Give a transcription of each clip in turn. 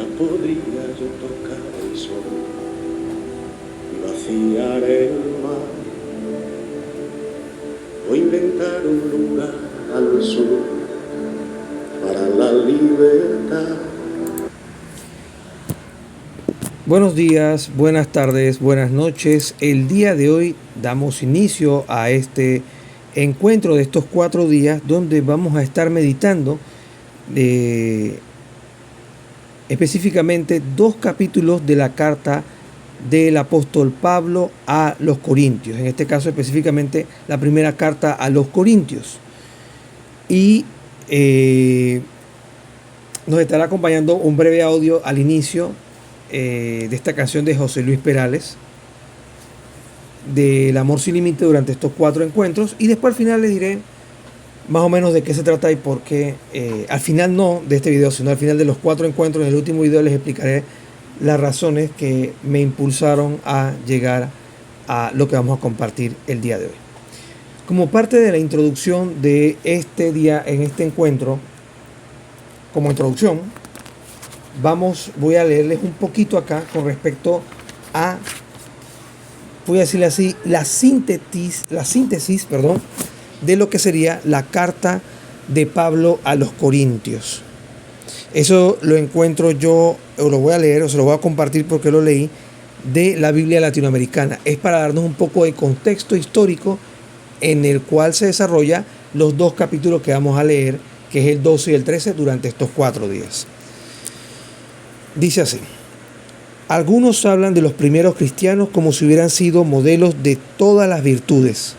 Ya podría yo tocar el sol y vaciar el mar, o inventar un lugar al sur para la libertad. Buenos días, buenas tardes, buenas noches. El día de hoy damos inicio a este encuentro de estos 4 días donde vamos a estar meditando específicamente 2 capítulos de la carta del apóstol Pablo a los Corintios. En este caso específicamente la primera carta a los Corintios. Y nos estará acompañando un breve audio al inicio de esta canción de José Luis Perales, del amor sin límite, durante estos 4 encuentros, y después al final les diré más o menos de qué se trata y por qué. Al final no de este video, sino al final de los 4 encuentros, en el último video les explicaré las razones que me impulsaron a llegar a lo que vamos a compartir el día de hoy. Como parte de la introducción de este día, en este encuentro, como introducción, voy a leerles un poquito acá con respecto a, voy a decirle así, la síntesis, de lo que sería la carta de Pablo a los Corintios. Eso lo encuentro yo, o lo voy a leer, o se lo voy a compartir porque lo leí, de la Biblia latinoamericana. Es para darnos un poco de contexto histórico en el cual se desarrolla los 2 capítulos que vamos a leer, que es el 12 y el 13, durante estos 4 días. Dice así: algunos hablan de los primeros cristianos como si hubieran sido modelos de todas las virtudes.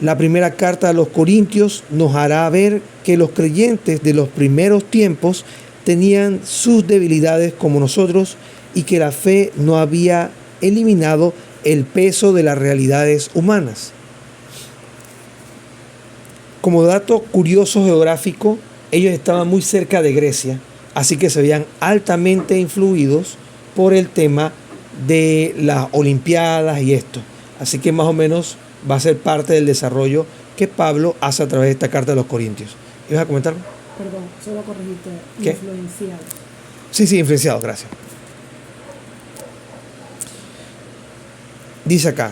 La primera carta a los Corintios nos hará ver que los creyentes de los primeros tiempos tenían sus debilidades como nosotros y que la fe no había eliminado el peso de las realidades humanas. Como dato curioso geográfico, ellos estaban muy cerca de Grecia, así que se veían altamente influidos por el tema de las Olimpiadas y esto. Así que más o menos va a ser parte del desarrollo que Pablo hace a través de esta carta de los Corintios. ¿Ibas a comentar? Perdón, solo corregiste. ¿Qué? Influenciados. Sí, influenciados, gracias. Dice acá: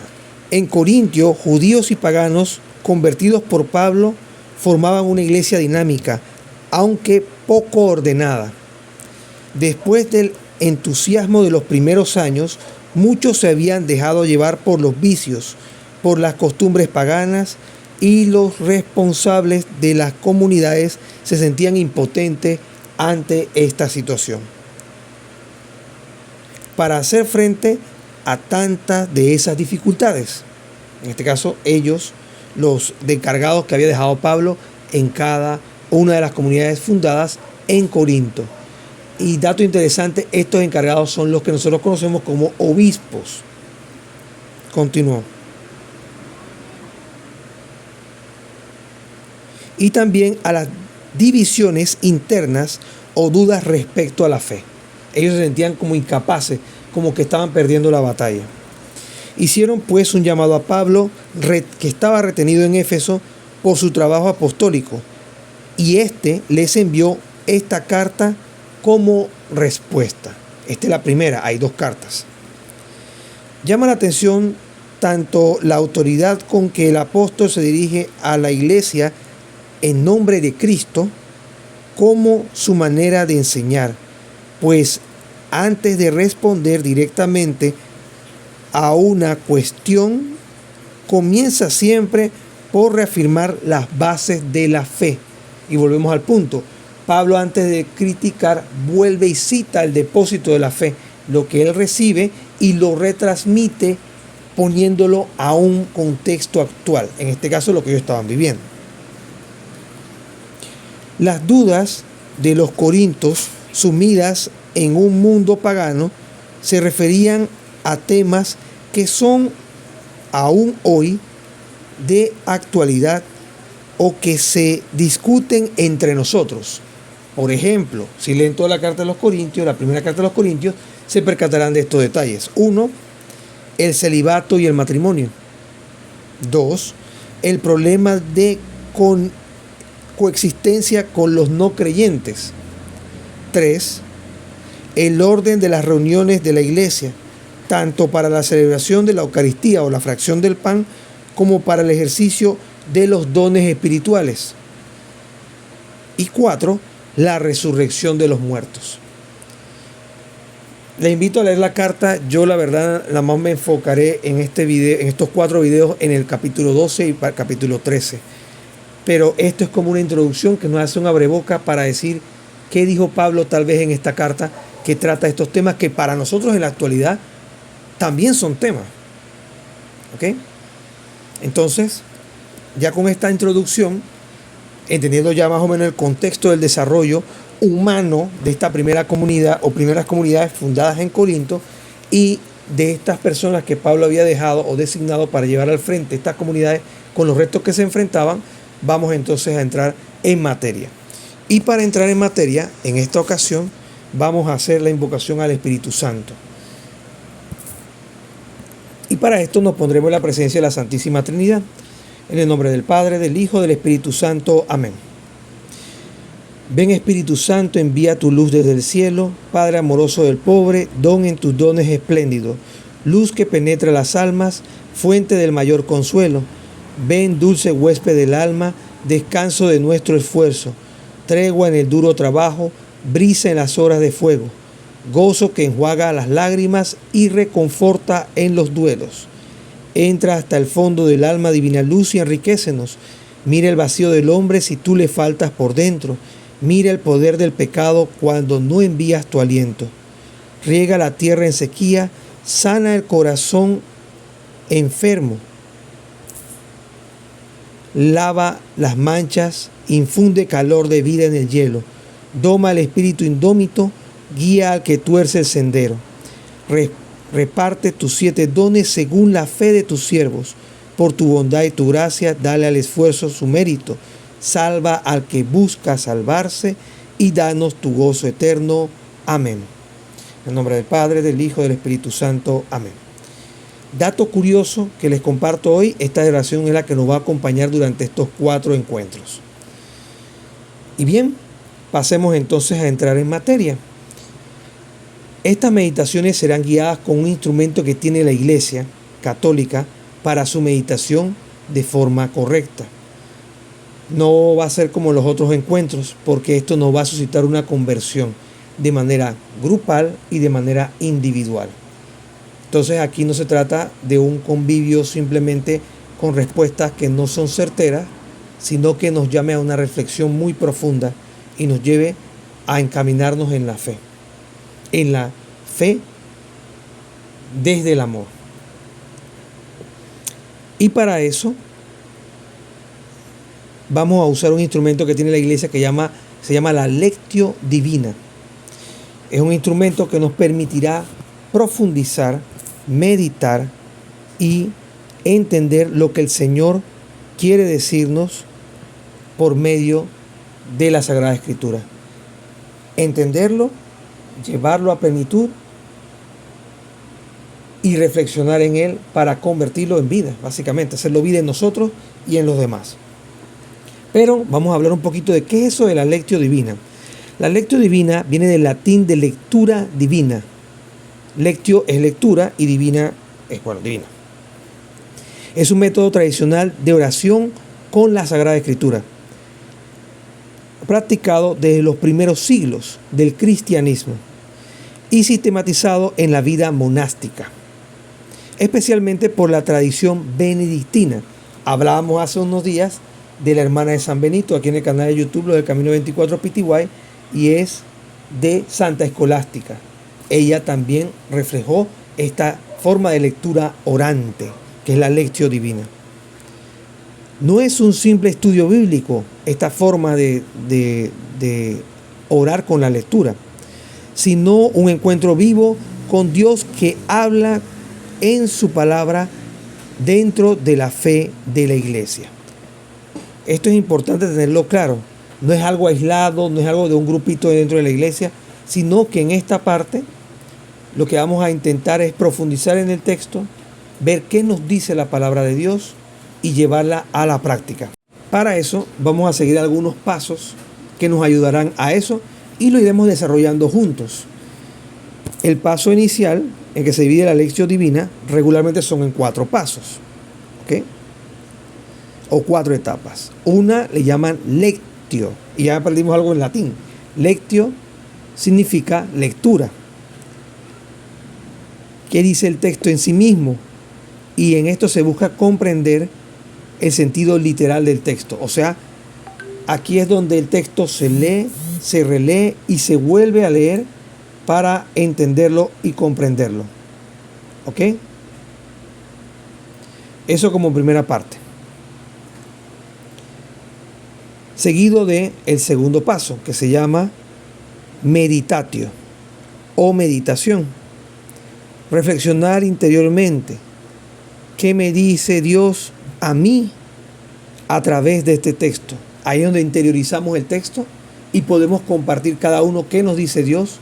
en Corintio, judíos y paganos convertidos por Pablo formaban una iglesia dinámica, aunque poco ordenada. Después del entusiasmo de los primeros años, muchos se habían dejado llevar por los vicios, por las costumbres paganas, y los responsables de las comunidades se sentían impotentes ante esta situación. Para hacer frente a tantas de esas dificultades, en este caso ellos, los encargados que había dejado Pablo en cada una de las comunidades fundadas en Corinto. Y dato interesante, estos encargados son los que nosotros conocemos como obispos. Continuó. Y también a las divisiones internas o dudas respecto a la fe. Ellos se sentían como incapaces, como que estaban perdiendo la batalla. Hicieron pues un llamado a Pablo, que estaba retenido en Éfeso por su trabajo apostólico, y éste les envió esta carta como respuesta. Esta es la primera, hay 2 cartas. Llama la atención tanto la autoridad con que el apóstol se dirige a la iglesia en nombre de Cristo, como su manera de enseñar, pues antes de responder directamente a una cuestión, comienza siempre por reafirmar las bases de la fe. Y volvemos al punto. Pablo, antes de criticar, vuelve y cita el depósito de la fe, lo que él recibe, y lo retransmite poniéndolo a un contexto actual, en este caso lo que ellos estaban viviendo. Las dudas de los corintios, sumidas en un mundo pagano, se referían a temas que son aún hoy de actualidad o que se discuten entre nosotros. Por ejemplo, si leen toda la carta de los Corintios, la primera carta de los Corintios, se percatarán de estos detalles. 1. El celibato y el matrimonio. 2. El problema de coexistencia con los no creyentes. 3. el orden de las reuniones de la iglesia, tanto para la celebración de la Eucaristía o la fracción del pan, como para el ejercicio de los dones espirituales. Y 4, la resurrección de los muertos. Les invito a leer la carta. Yo la verdad nada más me enfocaré en este video, en estos 4 videos, en el capítulo 12 y capítulo 13. Pero esto es como una introducción que nos hace un abreboca para decir qué dijo Pablo tal vez en esta carta que trata estos temas que para nosotros en la actualidad también son temas. ¿Ok? Entonces, ya con esta introducción, entendiendo ya más o menos el contexto del desarrollo humano de esta primera comunidad o primeras comunidades fundadas en Corinto y de estas personas que Pablo había dejado o designado para llevar al frente estas comunidades con los retos que se enfrentaban, vamos entonces a entrar en materia. Y para entrar en materia, en esta ocasión, vamos a hacer la invocación al Espíritu Santo. Y para esto nos pondremos en la presencia de la Santísima Trinidad. En el nombre del Padre, del Hijo, del Espíritu Santo. Amén. Ven Espíritu Santo, envía tu luz desde el cielo, Padre amoroso del pobre, don en tus dones espléndidos, luz que penetra las almas, fuente del mayor consuelo. Ven dulce huésped del alma, descanso de nuestro esfuerzo, tregua en el duro trabajo, brisa en las horas de fuego, gozo que enjuaga las lágrimas y reconforta en los duelos. Entra hasta el fondo del alma, divina luz, y enriquécenos. Mira el vacío del hombre si tú le faltas por dentro. Mira el poder del pecado cuando no envías tu aliento. Riega la tierra en sequía, sana el corazón enfermo. Lava las manchas, infunde calor de vida en el hielo. Doma el espíritu indómito, guía al que tuerce el sendero. Reparte tus 7 dones según la fe de tus siervos. Por tu bondad y tu gracia, dale al esfuerzo su mérito. Salva al que busca salvarse y danos tu gozo eterno. Amén. En nombre del Padre, del Hijo y del Espíritu Santo. Amén. Dato curioso que les comparto hoy, esta oración es la que nos va a acompañar durante estos 4 encuentros. Y bien, pasemos entonces a entrar en materia. Estas meditaciones serán guiadas con un instrumento que tiene la Iglesia Católica para su meditación de forma correcta. No va a ser como los otros encuentros, porque esto nos va a suscitar una conversión de manera grupal y de manera individual. Entonces aquí no se trata de un convivio simplemente con respuestas que no son certeras, sino que nos llame a una reflexión muy profunda y nos lleve a encaminarnos en la fe. En la fe desde el amor. Y para eso vamos a usar un instrumento que tiene la iglesia que se llama la Lectio Divina. Es un instrumento que nos permitirá profundizar, meditar y entender lo que el Señor quiere decirnos por medio de la Sagrada Escritura. Entenderlo, llevarlo a plenitud y reflexionar en él para convertirlo en vida, básicamente, hacerlo vida en nosotros y en los demás. Pero vamos a hablar un poquito de qué es eso de la Lectio Divina. La Lectio Divina viene del latín de lectura divina. Lectio es lectura y divina es, divina. Es un método tradicional de oración con la Sagrada Escritura, practicado desde los primeros siglos del cristianismo y sistematizado en la vida monástica, especialmente por la tradición benedictina. Hablábamos hace unos días de la hermana de San Benito, aquí en el canal de YouTube, lo del Camino 24 PTY, y es de Santa Escolástica. Ella también reflejó esta forma de lectura orante, que es la Lectio Divina. No es un simple estudio bíblico esta forma de orar con la lectura, sino un encuentro vivo con Dios que habla en su palabra dentro de la fe de la iglesia. Esto es importante tenerlo claro. No es algo aislado, no es algo de un grupito dentro de la iglesia, sino que en esta parte lo que vamos a intentar es profundizar en el texto, ver qué nos dice la palabra de Dios y llevarla a la práctica. Para eso vamos a seguir algunos pasos que nos ayudarán a eso y lo iremos desarrollando juntos. El paso inicial en que se divide la lección divina regularmente son en 4 pasos, ¿ok? O 4 etapas. Una le llaman lectio, y ya aprendimos algo en latín. Lectio significa lectura. ¿Qué dice el texto en sí mismo? Y en esto se busca comprender el sentido literal del texto. O sea, aquí es donde el texto se lee, se relee y se vuelve a leer para entenderlo y comprenderlo. ¿Ok? Eso como primera parte. Seguido de el segundo paso, que se llama meditatio o meditación. Reflexionar interiormente. ¿Qué me dice Dios a mí a través de este texto? Ahí es donde interiorizamos el texto y podemos compartir cada uno qué nos dice Dios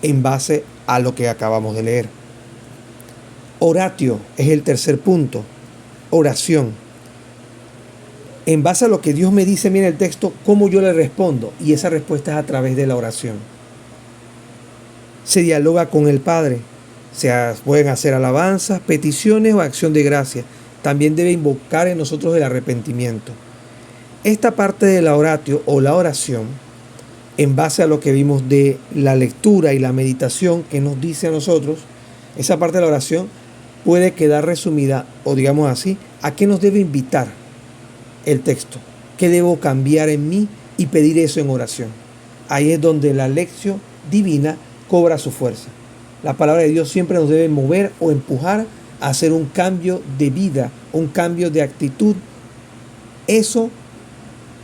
en base a lo que acabamos de leer. Oratio es el tercer punto. Oración. En base a lo que Dios me dice a mí en el texto, ¿cómo yo le respondo? Y esa respuesta es a través de la oración. Se dialoga con el Padre. Pueden hacer alabanzas, peticiones o acción de gracia. También debe invocar en nosotros el arrepentimiento. Esta parte de la oratio o la oración, en base a lo que vimos de la lectura y la meditación que nos dice a nosotros, esa parte de la oración puede quedar resumida, o digamos así, a qué nos debe invitar el texto, qué debo cambiar en mí y pedir eso en oración. Ahí es donde la lección divina cobra su fuerza. La palabra de Dios siempre nos debe mover o empujar a hacer un cambio de vida, un cambio de actitud. Eso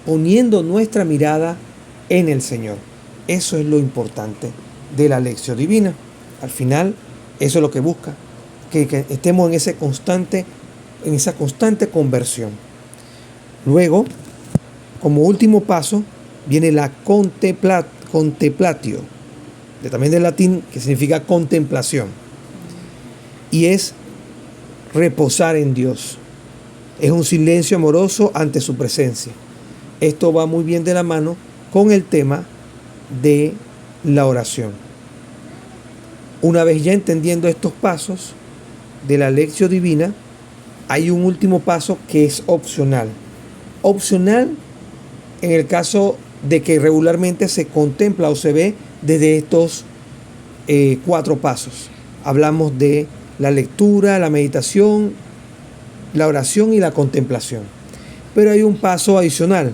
poniendo nuestra mirada en el Señor. Eso es lo importante de la lección divina. Al final, eso es lo que busca, que estemos en esa constante conversión. Luego, como último paso, viene la contemplatio, también del latín, que significa contemplación. Y es reposar en Dios. Es un silencio amoroso ante su presencia. Esto va muy bien de la mano con el tema de la oración. Una vez ya entendiendo estos pasos de la lección divina, hay un último paso que es opcional. Opcional en el caso de que regularmente se contempla o se ve desde estos 4 pasos. Hablamos de la lectura, la meditación, la oración y la contemplación. Pero hay un paso adicional.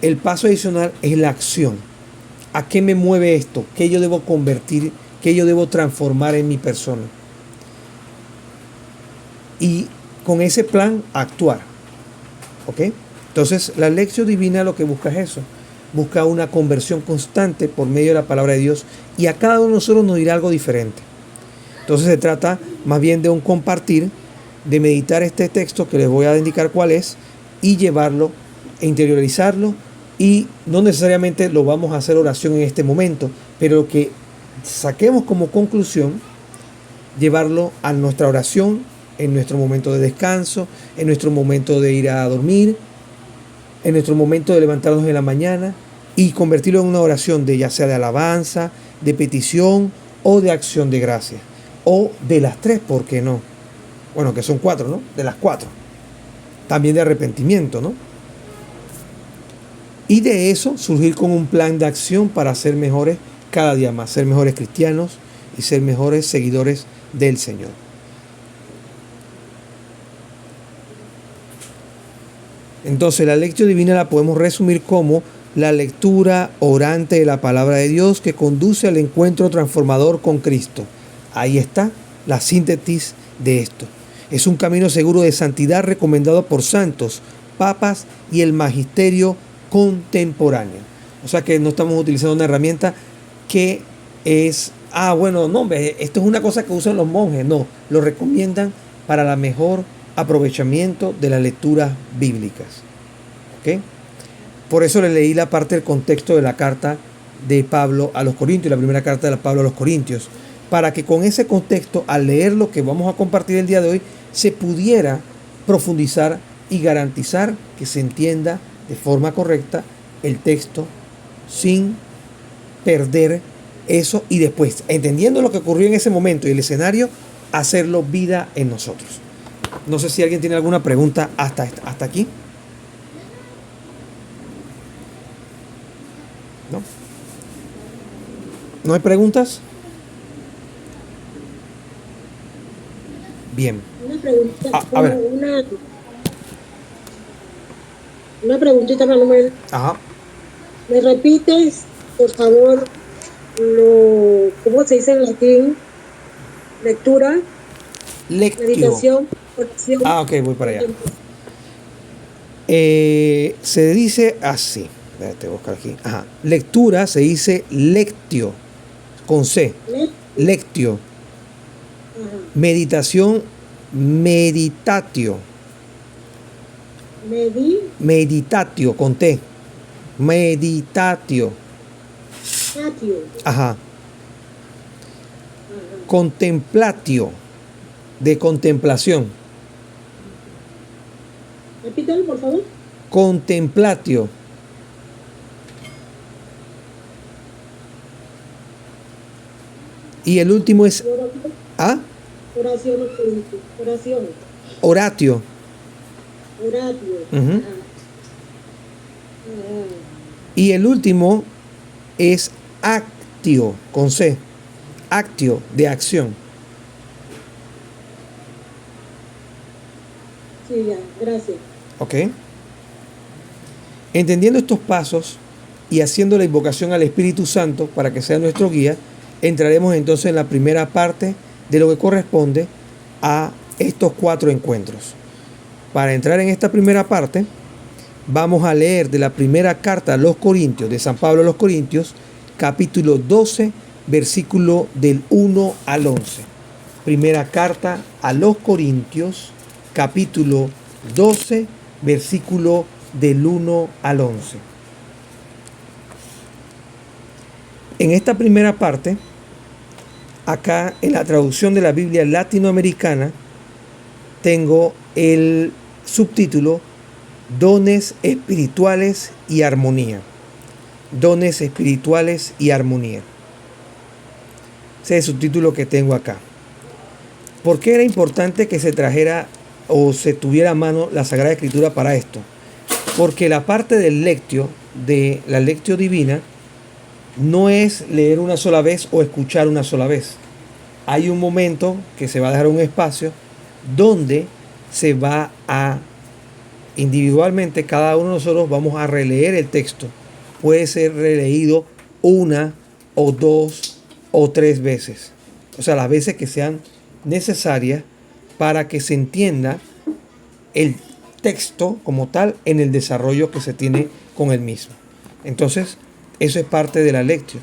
El paso adicional es la acción. ¿A qué me mueve esto? ¿Qué yo debo convertir? ¿Qué yo debo transformar en mi persona? Y con ese plan actuar. ¿Ok? Entonces la lección divina lo que busca es eso. Busca una conversión constante por medio de la palabra de Dios. Y a cada uno de nosotros nos dirá algo diferente. Entonces se trata más bien de un compartir, de meditar este texto que les voy a indicar cuál es y llevarlo e interiorizarlo, y no necesariamente lo vamos a hacer oración en este momento, pero que saquemos como conclusión llevarlo a nuestra oración en nuestro momento de descanso, en nuestro momento de ir a dormir, en nuestro momento de levantarnos en la mañana, y convertirlo en una oración de ya sea de alabanza, de petición o de acción de gracia, o de las 3, ¿por qué no? Bueno, que son 4, ¿no? De las 4. También de arrepentimiento, ¿no? Y de eso surgir con un plan de acción para ser mejores cada día más, ser mejores cristianos y ser mejores seguidores del Señor. Entonces la lección divina la podemos resumir como la lectura orante de la palabra de Dios que conduce al encuentro transformador con Cristo. Ahí está la síntesis de esto. Es un camino seguro de santidad recomendado por santos, papas y el magisterio contemporáneo. O sea que no estamos utilizando una herramienta que es, esto es una cosa que usan los monjes. No, lo recomiendan para el mejor aprovechamiento de las lecturas bíblicas. ¿Ok? Por eso le leí la parte del contexto de la carta de Pablo a los Corintios, la primera carta de Pablo a los Corintios, para que con ese contexto, al leer lo que vamos a compartir el día de hoy, se pudiera profundizar y garantizar que se entienda de forma correcta el texto sin perder Eso, y después, entendiendo lo que ocurrió en ese momento y el escenario, hacerlo vida en nosotros. No sé si alguien tiene alguna pregunta hasta aquí. ¿No? ¿No hay preguntas? Bien. Una preguntita, A ver. una preguntita, Manuel. Ajá. ¿Me repites, por favor, cómo se dice en latín? Lectura, Lectio. meditación, oración. Ok, voy para allá. Se dice así. Déjate buscar aquí. Ajá. Lectura se dice lectio, con C. Lectio. Ajá. Meditación, meditatio. Meditatio, con T. Meditatio. Ajá. Contemplatio, de contemplación. Repítalo, por favor. Contemplatio. Y el último es ¿ah? Oración. Oratio. Ajá. Y el último es actio, con C. Actio, de acción. Sí, ya, gracias. ¿Ok? Entendiendo estos pasos y haciendo la invocación al Espíritu Santo para que sea nuestro guía, entraremos entonces en la primera parte de lo que corresponde a estos 4 encuentros. Para entrar en esta primera parte, vamos a leer de la primera carta a los Corintios, de San Pablo a los Corintios, capítulo 12, versículo del 1 al 11. Primera carta a los Corintios, capítulo 12, versículo del 1 al 11. En esta primera parte, acá en la traducción de la Biblia latinoamericana, tengo el subtítulo Dones espirituales y armonía. Dones espirituales y armonía. Ese es el subtítulo que tengo acá. ¿Por qué era importante que se trajera o se tuviera a mano la Sagrada Escritura para esto? Porque la parte del lectio, de la lectio divina, no es leer una sola vez o escuchar una sola vez. Hay un momento que se va a dejar un espacio donde se va a individualmente, cada uno de nosotros vamos a releer el texto. Puede ser releído 1 o 2 o 3 veces. O sea, las veces que sean necesarias para que se entienda el texto como tal en el desarrollo que se tiene con el mismo. Entonces, eso es parte de la lectio.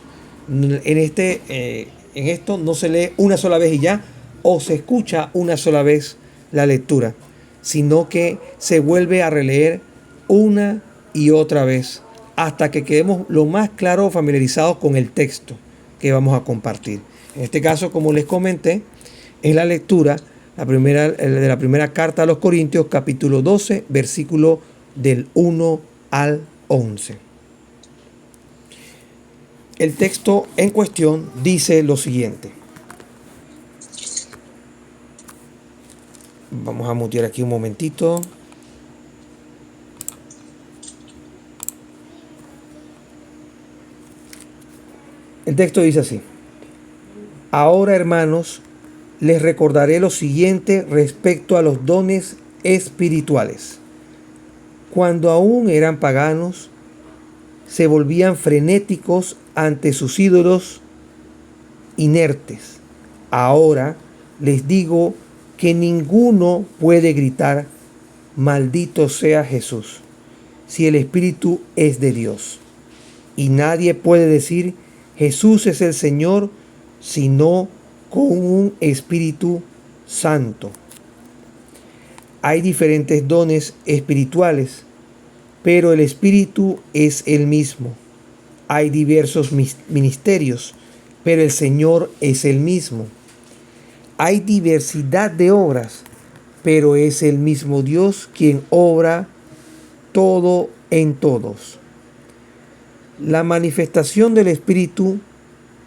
En esto no se lee una sola vez y ya, o se escucha una sola vez la lectura, sino que se vuelve a releer una y otra vez hasta que quedemos lo más claro o familiarizados con el texto que vamos a compartir. En este caso, como les comenté, es la lectura de la primera carta a los Corintios, capítulo 12, versículo del 1 al 11. El texto en cuestión dice lo siguiente. Vamos a mutear aquí un momentito. El texto dice así. Ahora, hermanos, les recordaré lo siguiente respecto a los dones espirituales. Cuando aún eran paganos, se volvían frenéticos ante sus ídolos inertes. Ahora les digo que ninguno puede gritar, maldito sea Jesús, si el Espíritu es de Dios. Y nadie puede decir, Jesús es el Señor, sino con un Espíritu Santo. Hay diferentes dones espirituales, pero el Espíritu es el mismo. Hay diversos ministerios, pero el Señor es el mismo. Hay diversidad de obras, pero es el mismo Dios quien obra todo en todos. La manifestación del Espíritu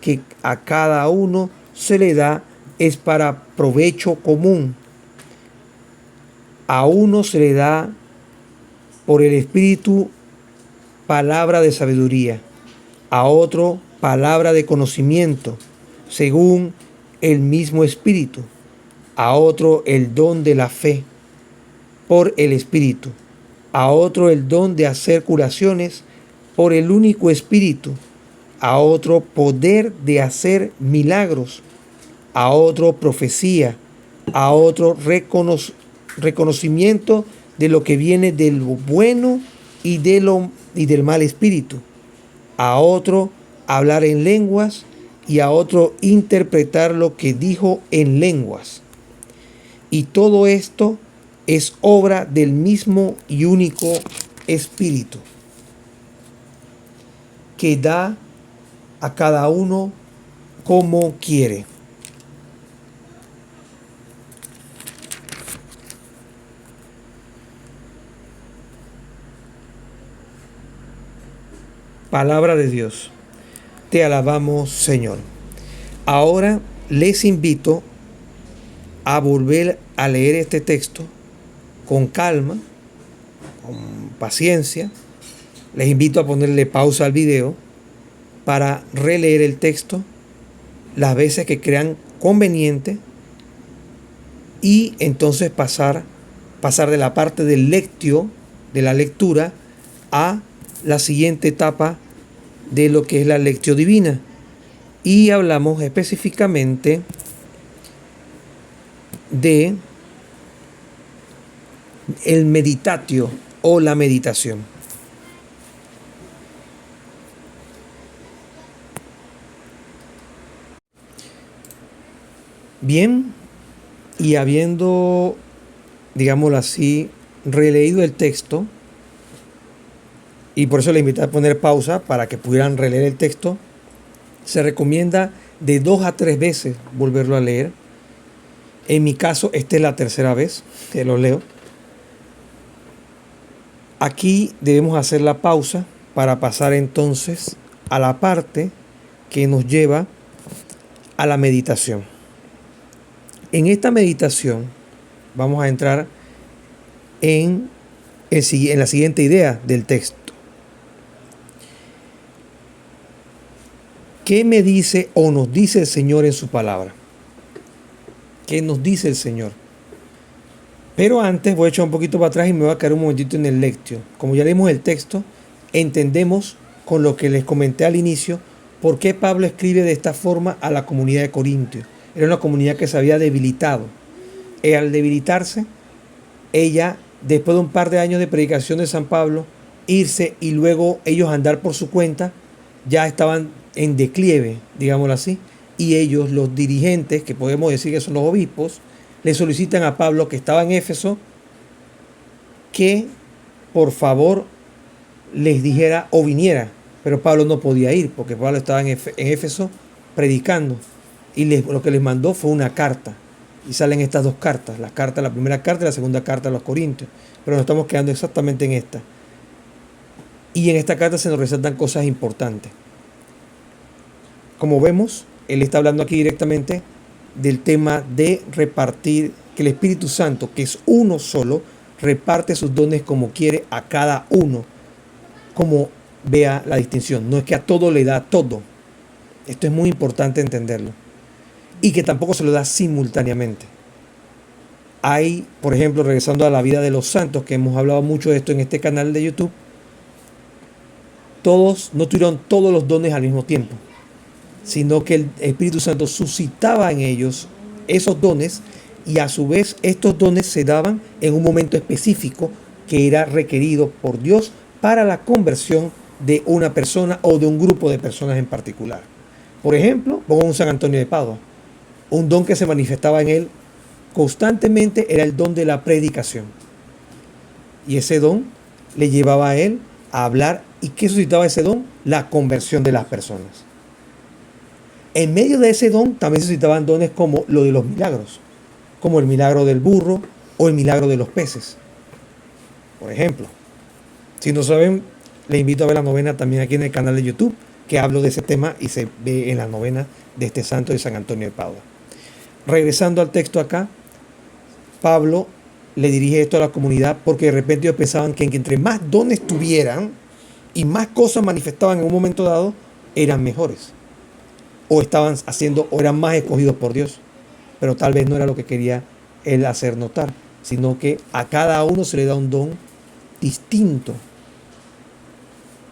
que a cada uno se le da es para provecho común. A uno se le da por el Espíritu palabra de sabiduría, a otro palabra de conocimiento, según el mismo Espíritu, a otro el don de la fe, por el Espíritu, a otro el don de hacer curaciones, por el único Espíritu, a otro poder de hacer milagros, a otro profecía, a otro reconocimiento de lo que viene del bueno y del mal espíritu, a otro hablar en lenguas y a otro interpretar lo que dijo en lenguas. Y todo esto es obra del mismo y único Espíritu, que da a cada uno como quiere. Palabra de Dios. Te alabamos, Señor. Ahora les invito a volver a leer este texto con calma, con paciencia. Les invito a ponerle pausa al video para releer el texto las veces que crean conveniente y entonces pasar de la parte del lectio, de la lectura, a la siguiente etapa de lo que es la lectio divina. Y hablamos específicamente de el meditatio o la meditación. Bien, y habiendo, digámoslo así, releído el texto, y por eso le invité a poner pausa para que pudieran releer el texto, se recomienda de 2 a 3 veces volverlo a leer. En mi caso, esta es la tercera vez que lo leo. Aquí debemos hacer la pausa para pasar entonces a la parte que nos lleva a la meditación. En esta meditación vamos a entrar en la siguiente idea del texto. ¿Qué me dice o nos dice el Señor en su palabra? ¿Qué nos dice el Señor? Pero antes voy a echar un poquito para atrás y me voy a quedar un momentito en el lectio. Como ya leímos el texto, entendemos con lo que les comenté al inicio por qué Pablo escribe de esta forma a la comunidad de Corintios. Era una comunidad que se había debilitado. Y al debilitarse, ella, después de un par de años de predicación de San Pablo, irse y luego ellos andar por su cuenta, ya estaban en declive, digámoslo así, y ellos, los dirigentes, que podemos decir que son los obispos, le solicitan a Pablo, que estaba en Éfeso, que por favor les dijera o viniera, pero Pablo no podía ir, porque Pablo estaba en Éfeso predicando, y lo que les mandó fue una carta, y salen estas dos cartas, la primera carta y la segunda carta a los Corintios, pero nos estamos quedando exactamente en esta. Y en esta carta se nos resaltan cosas importantes. Como vemos, él está hablando aquí directamente del tema de repartir, que el Espíritu Santo, que es uno solo, reparte sus dones como quiere a cada uno, como vea la distinción. No es que a todo le da todo. Esto es muy importante entenderlo. Y que tampoco se lo da simultáneamente. Hay, por ejemplo, regresando a la vida de los santos, que hemos hablado mucho de esto en este canal de YouTube, todos no tuvieron todos los dones al mismo tiempo, sino que el Espíritu Santo suscitaba en ellos esos dones y a su vez estos dones se daban en un momento específico que era requerido por Dios para la conversión de una persona o de un grupo de personas en particular. Por ejemplo, pongo un San Antonio de Padua. Un don que se manifestaba en él constantemente era el don de la predicación. Y ese don le llevaba a él a hablar. ¿Y qué suscitaba ese don? La conversión de las personas. En medio de ese don también se suscitaban dones como lo de los milagros, como el milagro del burro o el milagro de los peces. Por ejemplo, si no saben, les invito a ver la novena también aquí en el canal de YouTube, que hablo de ese tema y se ve en la novena de este santo de San Antonio de Padua. Regresando al texto acá, Pablo le dirige esto a la comunidad porque de repente ellos pensaban que entre más dones tuvieran y más cosas manifestaban en un momento dado, eran mejores. O estaban haciendo, o eran más escogidos por Dios. Pero tal vez no era lo que quería él hacer notar, sino que a cada uno se le da un don distinto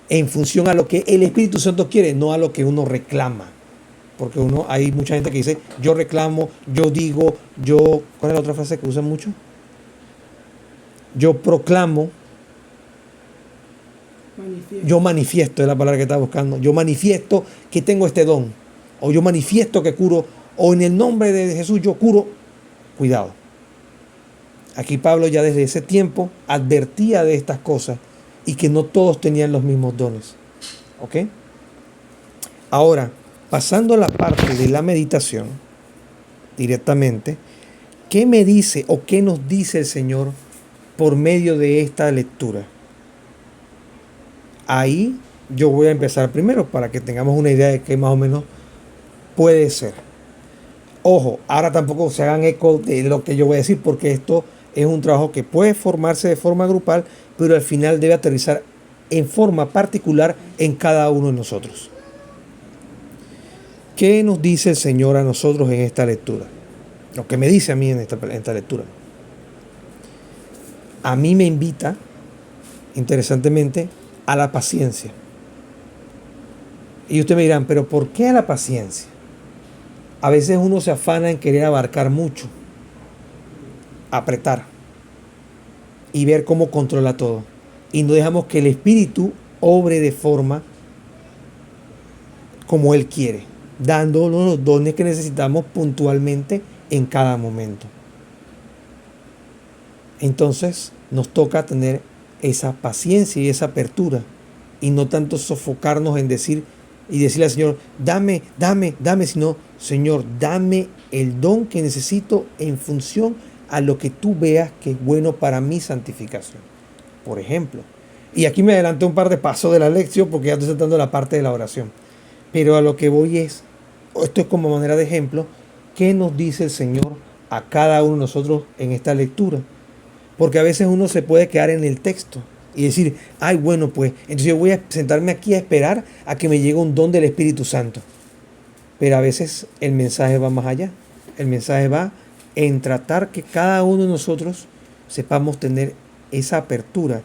en función a lo que el Espíritu Santo quiere, no a lo que uno reclama. Porque hay mucha gente que dice, yo reclamo, yo digo, ¿cuál es la otra frase que usan mucho? Yo proclamo, yo manifiesto, es la palabra que estaba buscando. Yo manifiesto que tengo este don, o yo manifiesto que curo, o en el nombre de Jesús yo curo. Cuidado. Aquí Pablo ya desde ese tiempo advertía de estas cosas y que no todos tenían los mismos dones. ¿Ok? Ahora, pasando a la parte de la meditación, directamente, ¿qué me dice o qué nos dice el Señor por medio de esta lectura? Ahí yo voy a empezar primero para que tengamos una idea de qué más o menos puede ser. Ojo, ahora tampoco se hagan eco de lo que yo voy a decir porque esto es un trabajo que puede formarse de forma grupal, pero al final debe aterrizar en forma particular en cada uno de nosotros. ¿Qué nos dice el Señor a nosotros en esta lectura? Lo que me dice a mí en esta lectura. A mí me invita, interesantemente, a la paciencia. Y ustedes me dirán, ¿pero por qué a la paciencia? A veces uno se afana en querer abarcar mucho, apretar y ver cómo controla todo. Y no dejamos que el Espíritu obre de forma como Él quiere, dándonos los dones que necesitamos puntualmente en cada momento. Entonces nos toca tener esa paciencia y esa apertura y no tanto sofocarnos en decirle al Señor, dame, sino, Señor, dame el don que necesito en función a lo que tú veas que es bueno para mi santificación. Por ejemplo, y aquí me adelanté un par de pasos de la lección porque ya estoy saltando la parte de la oración. Pero a lo que voy esto es como manera de ejemplo, ¿qué nos dice el Señor a cada uno de nosotros en esta lectura? Porque a veces uno se puede quedar en el texto y decir, ay, bueno, pues, entonces yo voy a sentarme aquí a esperar a que me llegue un don del Espíritu Santo. Pero a veces el mensaje va más allá. El mensaje va en tratar que cada uno de nosotros sepamos tener esa apertura.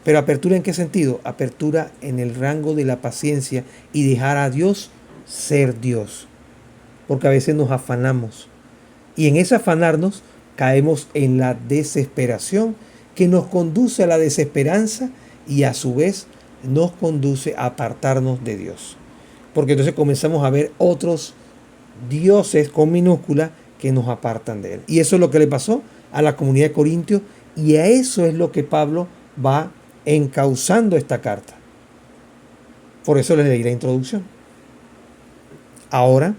¿Pero apertura en qué sentido? Apertura en el rango de la paciencia y dejar a Dios ser Dios. Porque a veces nos afanamos. Y en ese afanarnos caemos en la desesperación que nos conduce a la desesperanza y a su vez nos conduce a apartarnos de Dios. Porque entonces comenzamos a ver otros dioses con minúscula que nos apartan de Él. Y eso es lo que le pasó a la comunidad de Corintios y a eso es lo que Pablo va encauzando esta carta. Por eso les leí la introducción. Ahora,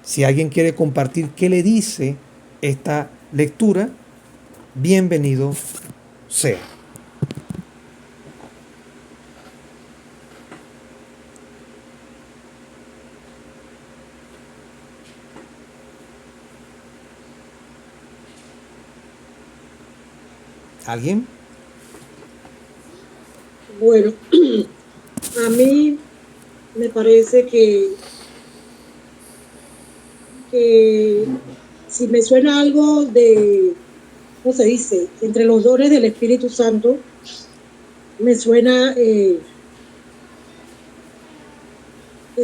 si alguien quiere compartir qué le dice esta lectura, bienvenido sea. ¿Alguien? Bueno, a mí me parece que si me suena algo de, ¿cómo se dice? Entre los dones del Espíritu Santo, me suena que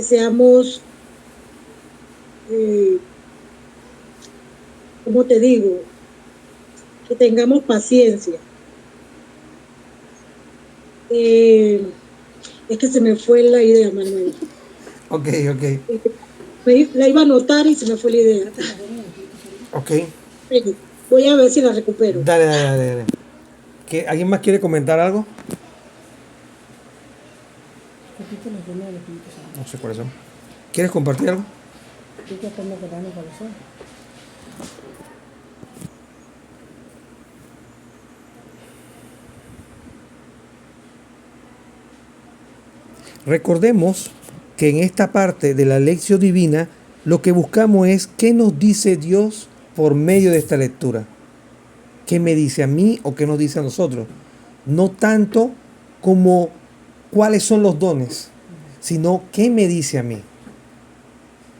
seamos, ¿cómo te digo? Que tengamos paciencia. Es que se me fue la idea, Manuel. Ok. La iba a anotar y se me fue la idea. Ok. Voy a ver si la recupero. Dale. ¿Alguien más quiere comentar algo? No sé cuáles son. ¿Quieres compartir algo? Recordemos que en esta parte de la lección divina lo que buscamos es qué nos dice Dios por medio de esta lectura. ¿Qué me dice a mí o qué nos dice a nosotros? No tanto como cuáles son los dones, sino qué me dice a mí.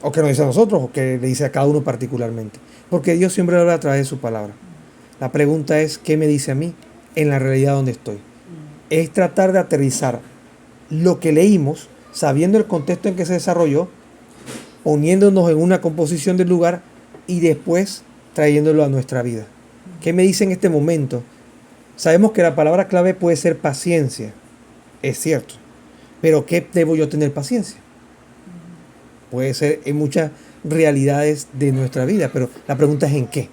O qué nos dice a nosotros, o qué le dice a cada uno particularmente. Porque Dios siempre habla a través de su palabra. La pregunta es, ¿qué me dice a mí en la realidad donde estoy? Es tratar de aterrizar lo que leímos, sabiendo el contexto en que se desarrolló, poniéndonos en una composición del lugar y después trayéndolo a nuestra vida. ¿Qué me dice en este momento? Sabemos que la palabra clave puede ser paciencia, es cierto, pero ¿qué debo yo tener paciencia? Puede ser en muchas realidades de nuestra vida, pero la pregunta es ¿en qué?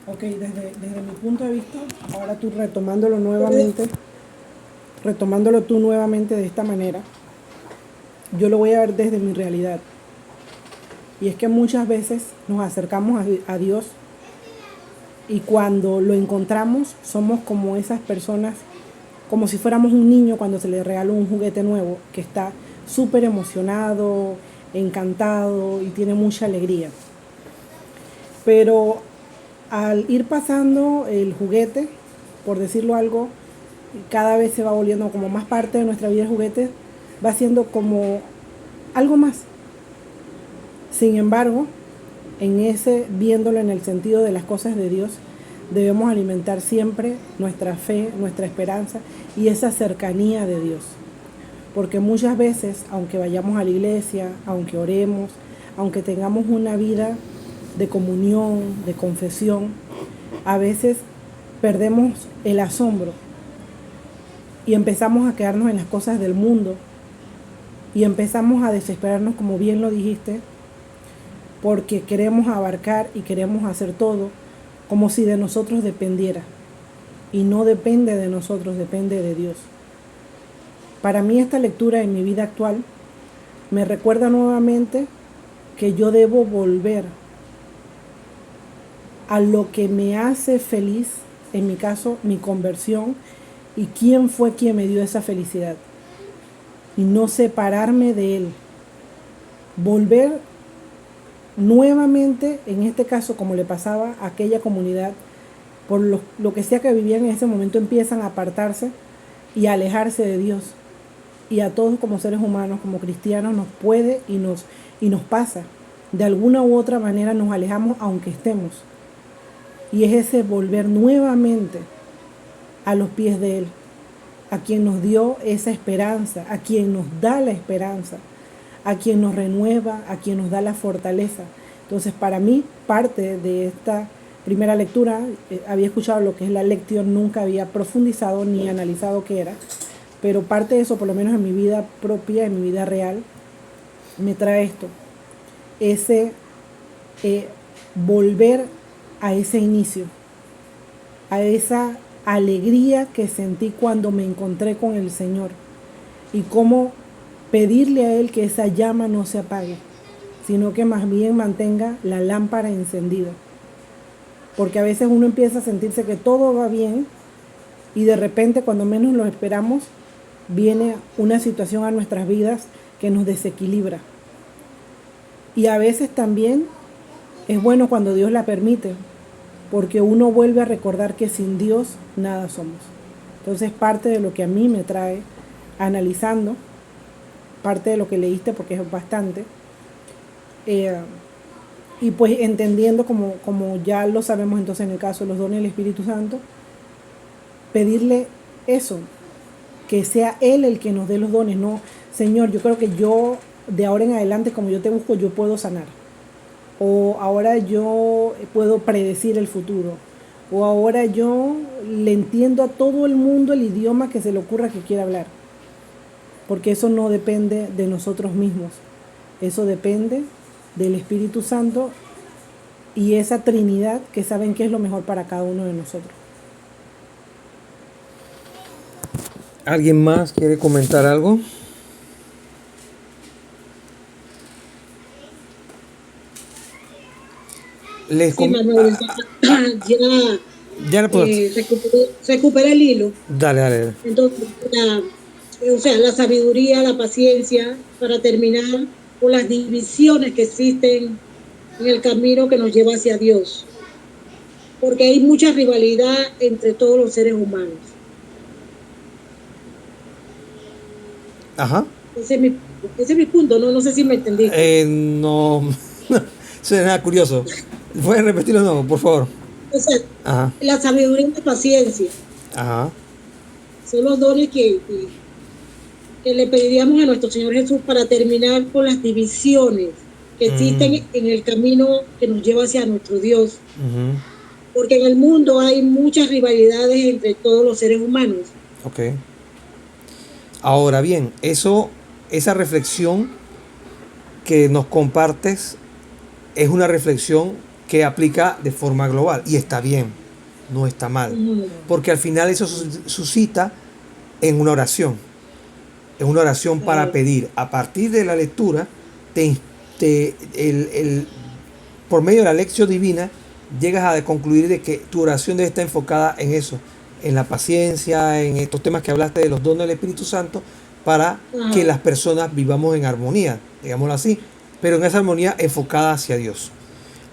Ok, desde mi punto de vista, ahora tú retomándolo tú nuevamente de esta manera, yo lo voy a ver desde mi realidad. Y es que muchas veces nos acercamos a Dios y cuando lo encontramos somos como esas personas, como si fuéramos un niño cuando se le regaló un juguete nuevo, que está súper emocionado, encantado y tiene mucha alegría. Pero al ir pasando el juguete, por decirlo algo, cada vez se va volviendo como más parte de nuestra vida. El juguete va siendo como algo más. Sin embargo, viéndolo en el sentido de las cosas de Dios, debemos alimentar siempre nuestra fe, nuestra esperanza y esa cercanía de Dios. Porque muchas veces, aunque vayamos a la iglesia, aunque oremos, aunque tengamos una vida de comunión, de confesión, a veces perdemos el asombro y empezamos a quedarnos en las cosas del mundo y empezamos a desesperarnos, como bien lo dijiste, porque queremos abarcar y queremos hacer todo como si de nosotros dependiera. Y no depende de nosotros, depende de Dios. Para mí esta lectura en mi vida actual me recuerda nuevamente que yo debo volver a lo que me hace feliz, en mi caso, mi conversión, y quién fue quien me dio esa felicidad. Y no separarme de Él. Volver nuevamente, en este caso, como le pasaba a aquella comunidad, por lo que sea que vivían en ese momento, empiezan a apartarse y a alejarse de Dios. Y a todos como seres humanos, como cristianos, nos puede y nos pasa. De alguna u otra manera nos alejamos aunque estemos. Y es ese volver nuevamente a los pies de Él, a quien nos dio esa esperanza, a quien nos da la esperanza, a quien nos renueva, a quien nos da la fortaleza. Entonces, para mí, parte de esta primera lectura, había escuchado lo que es la lección, nunca había profundizado ni analizado qué era, pero parte de eso, por lo menos en mi vida propia, en mi vida real, me trae esto, ese volver a ese inicio, a esa alegría que sentí cuando me encontré con el Señor y cómo pedirle a Él que esa llama no se apague, sino que más bien mantenga la lámpara encendida. Porque a veces uno empieza a sentirse que todo va bien y de repente, cuando menos lo esperamos, viene una situación a nuestras vidas que nos desequilibra. Y a veces también es bueno cuando Dios la permite, porque uno vuelve a recordar que sin Dios nada somos. Entonces, parte de lo que a mí me trae analizando, parte de lo que leíste, porque es bastante, y pues entendiendo como ya lo sabemos entonces en el caso de los dones del Espíritu Santo, pedirle eso, que sea Él el que nos dé los dones. No, Señor, yo creo que yo de ahora en adelante, como yo te busco, yo puedo sanar, o ahora yo puedo predecir el futuro, o ahora yo le entiendo a todo el mundo el idioma que se le ocurra que quiera hablar, porque eso no depende de nosotros mismos, eso depende del Espíritu Santo y esa Trinidad que saben qué es lo mejor para cada uno de nosotros. ¿Alguien más quiere comentar algo? Sí, Manuel, Ya le puedo. recupera el hilo. Dale. Entonces, o sea, la sabiduría, la paciencia, para terminar con las divisiones que existen en el camino que nos lleva hacia Dios, porque hay mucha rivalidad entre todos los seres humanos. Ajá. Ese es mi punto, no sé si me entendiste. No, eso es nada curioso. ¿Puedes repetirlo de nuevo, por favor? O sea, Ajá, la sabiduría y la paciencia ajá. son los dones que le pediríamos a nuestro Señor Jesús para terminar con las divisiones que existen en el camino que nos lleva hacia nuestro Dios. Ujú. Porque en el mundo hay muchas rivalidades entre todos los seres humanos. Ok. Ahora bien, esa reflexión que nos compartes es una reflexión que aplica de forma global y está bien, no está mal, porque al final eso suscita en una oración para pedir. A partir de la lectura, por medio de la lección divina, llegas a concluir de que tu oración debe estar enfocada en eso, en la paciencia, en estos temas que hablaste de los dones del Espíritu Santo, para que las personas vivamos en armonía, digámoslo así, pero en esa armonía enfocada hacia Dios.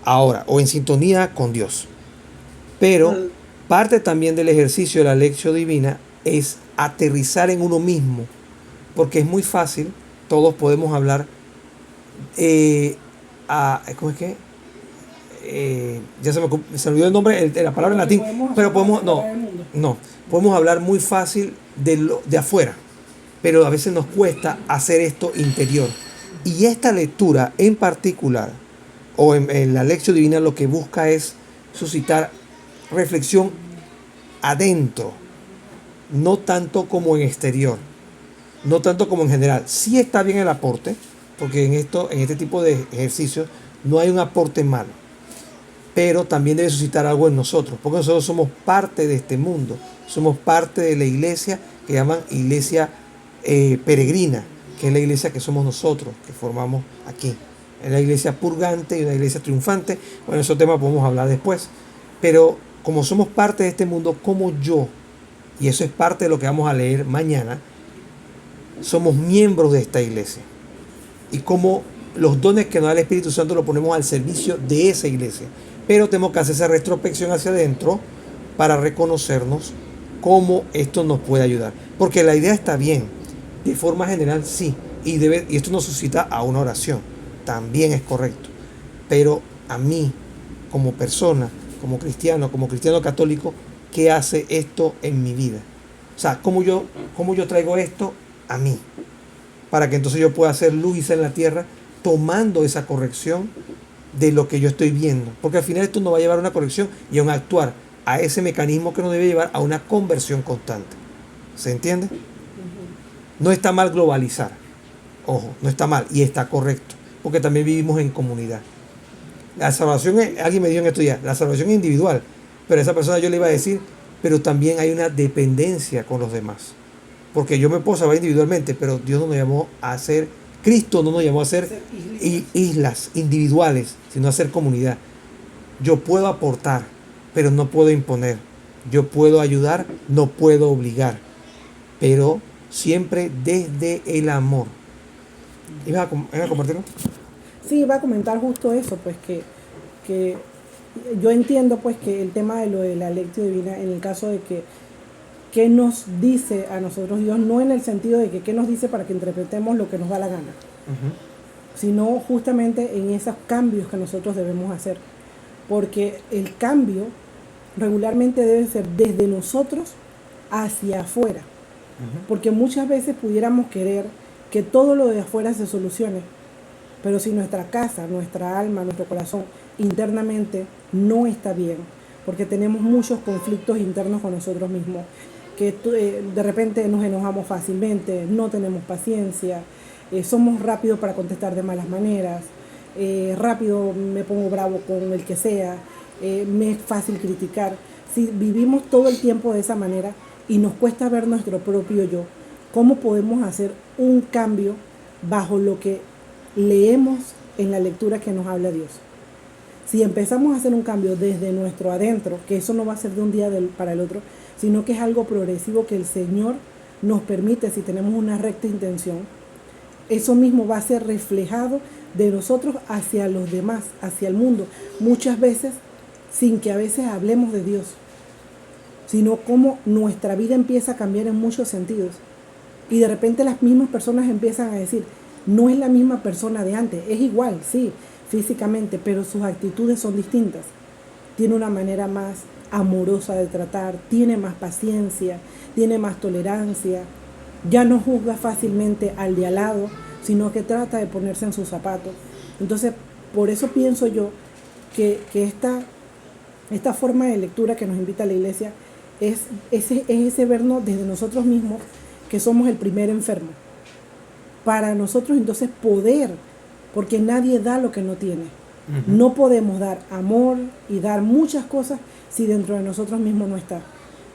Ahora, o en sintonía con Dios. Pero parte también del ejercicio de la lección divina es aterrizar en uno mismo, porque es muy fácil, todos podemos hablar, ¿cómo es que? Ya se me olvidó el nombre, la palabra en latín, pero podemos hablar muy fácil de afuera, pero a veces nos cuesta hacer esto interior. Y esta lectura en particular, o en la lección divina, lo que busca es suscitar reflexión adentro, no tanto como en exterior, no tanto como en general. Sí está bien el aporte, porque en este tipo de ejercicios no hay un aporte malo, pero también debe suscitar algo en nosotros, porque nosotros somos parte de este mundo, somos parte de la iglesia que llaman iglesia peregrina, que es la iglesia que somos nosotros, que formamos aquí. Es la iglesia purgante y una iglesia triunfante. Bueno, esos temas podemos hablar después, pero como somos parte de este mundo, como yo, y eso es parte de lo que vamos a leer mañana, somos miembros de esta iglesia, y como los dones que nos da el Espíritu Santo los ponemos al servicio de esa iglesia, pero tenemos que hacer esa retrospección hacia adentro para reconocernos cómo esto nos puede ayudar, porque la idea está bien, de forma general sí, y esto nos suscita a una oración, también es correcto, pero a mí como persona, como cristiano católico, ¿qué hace esto en mi vida? O sea, ¿cómo yo traigo esto a mí? Para que entonces yo pueda hacer luz en la tierra, tomando esa corrección de lo que yo estoy viendo. Porque al final esto nos va a llevar a una corrección y a un actuar, a ese mecanismo que nos debe llevar a una conversión constante. ¿Se entiende? No está mal globalizar. Ojo, no está mal y está correcto. Porque también vivimos en comunidad. La salvación alguien me dijo en estos días, la salvación es individual. Pero a esa persona yo le iba a decir, pero también hay una dependencia con los demás. Porque yo me puedo salvar individualmente, pero Dios no nos llamó a ser, Cristo no nos llamó a ser islas individuales, sino a ser comunidad. Yo puedo aportar, pero no puedo imponer. Yo puedo ayudar, no puedo obligar. Pero siempre desde el amor. ¿Ibas a compartirlo? Sí, iba a comentar justo eso, pues que yo entiendo pues que el tema de lo de la lección divina, en el caso de que nos dice a nosotros Dios, no en el sentido de que qué nos dice para que interpretemos lo que nos da la gana, sino justamente en esos cambios que nosotros debemos hacer, porque el cambio regularmente debe ser desde nosotros hacia afuera, porque muchas veces pudiéramos querer que todo lo de afuera se solucione, pero si nuestra casa, nuestra alma, nuestro corazón internamente no está bien, porque tenemos muchos conflictos internos con nosotros mismos, que de repente nos enojamos fácilmente, no tenemos paciencia, somos rápidos para contestar de malas maneras, rápido me pongo bravo con el que sea, me es fácil criticar. Si vivimos todo el tiempo de esa manera y nos cuesta ver nuestro propio yo, ¿cómo podemos hacer un cambio bajo lo que leemos en la lectura que nos habla Dios? Si empezamos a hacer un cambio desde nuestro adentro, que eso no va a ser de un día para el otro, sino que es algo progresivo que el Señor nos permite, si tenemos una recta intención, eso mismo va a ser reflejado de nosotros hacia los demás, hacia el mundo. Muchas veces sin que a veces hablemos de Dios, sino cómo nuestra vida empieza a cambiar en muchos sentidos. Y de repente las mismas personas empiezan a decir, no es la misma persona de antes, es igual, sí, físicamente, pero sus actitudes son distintas. Tiene una manera más amorosa de tratar, tiene más paciencia, tiene más tolerancia, ya no juzga fácilmente al de al lado, sino que trata de ponerse en sus zapatos. Entonces, por eso pienso yo que esta forma de lectura que nos invita a la iglesia es ese vernos desde nosotros mismos, que somos el primer enfermo. Para nosotros entonces poder, porque nadie da lo que no tiene. No podemos dar amor y dar muchas cosas si dentro de nosotros mismos no está.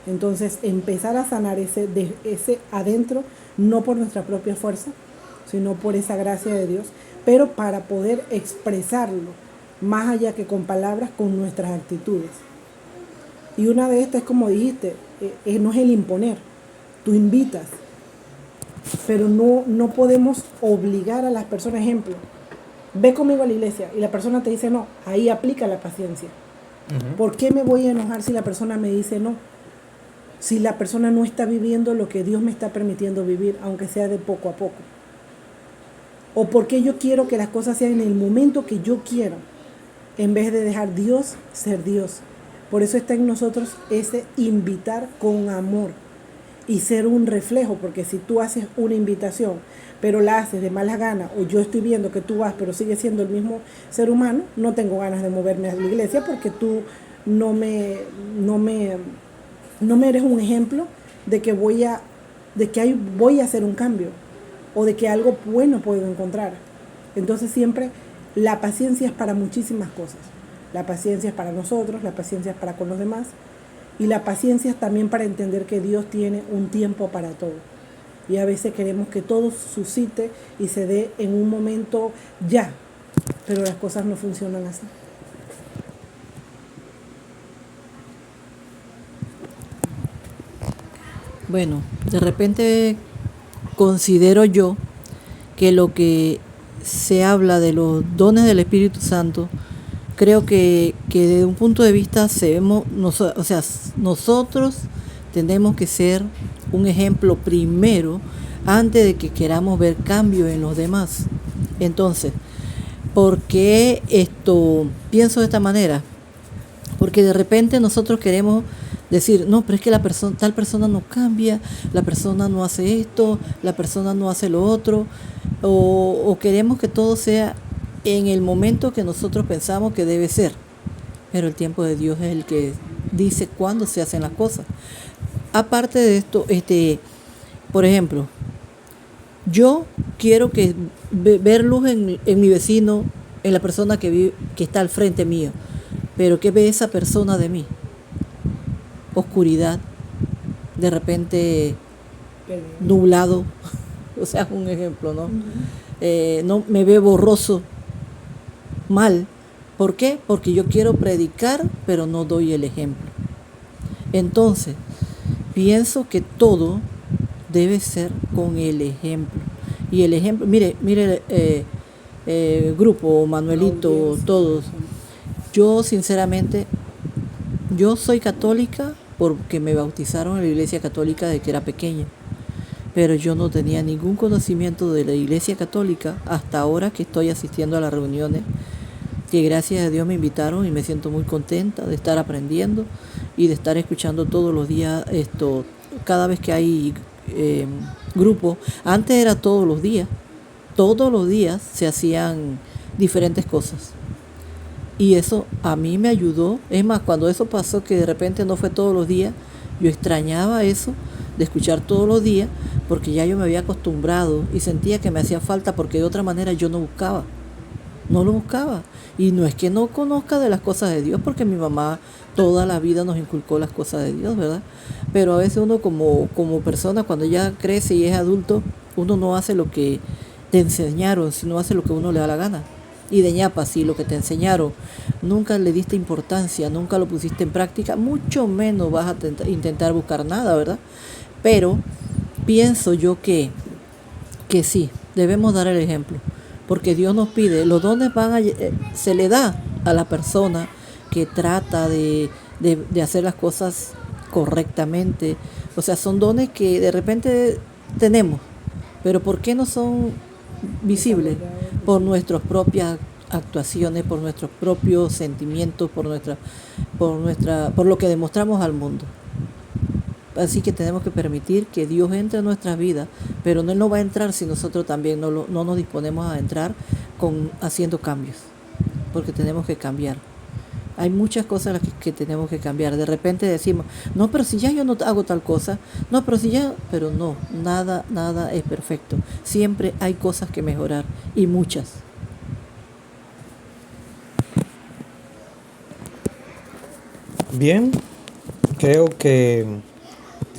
Entonces empezar a sanar ese adentro, no por nuestra propia fuerza, sino por esa gracia de Dios, pero para poder expresarlo, más allá que con palabras, con nuestras actitudes. Y una de estas es como dijiste, no es el imponer, tú invitas, pero no podemos obligar a las personas. Ejemplo, ve conmigo a la iglesia y la persona te dice no, ahí aplica la paciencia. ¿Por qué me voy a enojar si la persona me dice no? Si la persona no está viviendo lo que Dios me está permitiendo vivir, aunque sea de poco a poco. O porque yo quiero que las cosas sean en el momento que yo quiero, en vez de dejar Dios ser Dios. Por eso está en nosotros ese invitar con amor y ser un reflejo, porque si tú haces una invitación, pero la haces de malas ganas, o yo estoy viendo que tú vas, pero sigues siendo el mismo ser humano, no tengo ganas de moverme a la iglesia porque tú no me eres un ejemplo de que voy a hacer un cambio o de que algo bueno puedo encontrar. Entonces siempre la paciencia es para muchísimas cosas. La paciencia es para nosotros, la paciencia es para con los demás, y la paciencia es también para entender que Dios tiene un tiempo para todo. Y a veces queremos que todo suscite y se dé en un momento ya, pero las cosas no funcionan así. Bueno, de repente considero yo que lo que se habla de los dones del Espíritu Santo, creo que desde un punto de vista nosotros tenemos que ser un ejemplo primero antes de que queramos ver cambio en los demás. Entonces, ¿por qué pienso de esta manera? Porque de repente nosotros queremos decir, no, pero es que tal persona no cambia, la persona no hace esto, la persona no hace lo otro, o queremos que todo sea en el momento que nosotros pensamos que debe ser. Pero el tiempo de Dios es el que dice cuándo se hacen las cosas. Aparte de esto, por ejemplo, yo quiero ver luz en mi vecino, en la persona que está al frente mío. Pero ¿qué ve esa persona de mí? Oscuridad, de repente nublado, o sea, un ejemplo, ¿no? No me ve borroso, mal. ¿Por qué? Porque yo quiero predicar, pero no doy el ejemplo. Entonces, pienso que todo debe ser con el ejemplo. Y el ejemplo, mire, grupo, Manuelito, todos. Yo, sinceramente, yo soy católica porque me bautizaron en la iglesia católica desde que era pequeña. Pero yo no tenía ningún conocimiento de la iglesia católica hasta ahora que estoy asistiendo a las reuniones, que gracias a Dios me invitaron y me siento muy contenta de estar aprendiendo y de estar escuchando todos los días cada vez que hay grupos. Antes era todos los días se hacían diferentes cosas. Y eso a mí me ayudó. Es más, cuando eso pasó, que de repente no fue todos los días, yo extrañaba eso de escuchar todos los días, porque ya yo me había acostumbrado y sentía que me hacía falta, porque de otra manera yo no lo buscaba. Y no es que no conozca de las cosas de Dios, porque mi mamá toda la vida nos inculcó las cosas de Dios, ¿verdad? Pero a veces uno como persona, cuando ya crece y es adulto, uno no hace lo que te enseñaron, sino hace lo que uno le da la gana. Y de ñapa, si lo que te enseñaron nunca le diste importancia, nunca lo pusiste en práctica, mucho menos vas a intentar buscar nada, ¿verdad? Pero pienso yo que sí, debemos dar el ejemplo, porque Dios nos pide, los dones se le da a la persona que trata de hacer las cosas correctamente. O sea, son dones que de repente tenemos, pero ¿por qué no son visibles? Por nuestras propias actuaciones, por nuestros propios sentimientos, por lo que demostramos al mundo. Así que tenemos que permitir que Dios entre en nuestras vidas, pero Él no va a entrar si nosotros también no nos disponemos a entrar haciendo cambios, porque tenemos que cambiar. Hay muchas cosas las que tenemos que cambiar. De repente decimos, no, pero si ya yo no hago tal cosa, no, pero no, nada es perfecto. Siempre hay cosas que mejorar, y muchas. Bien, creo que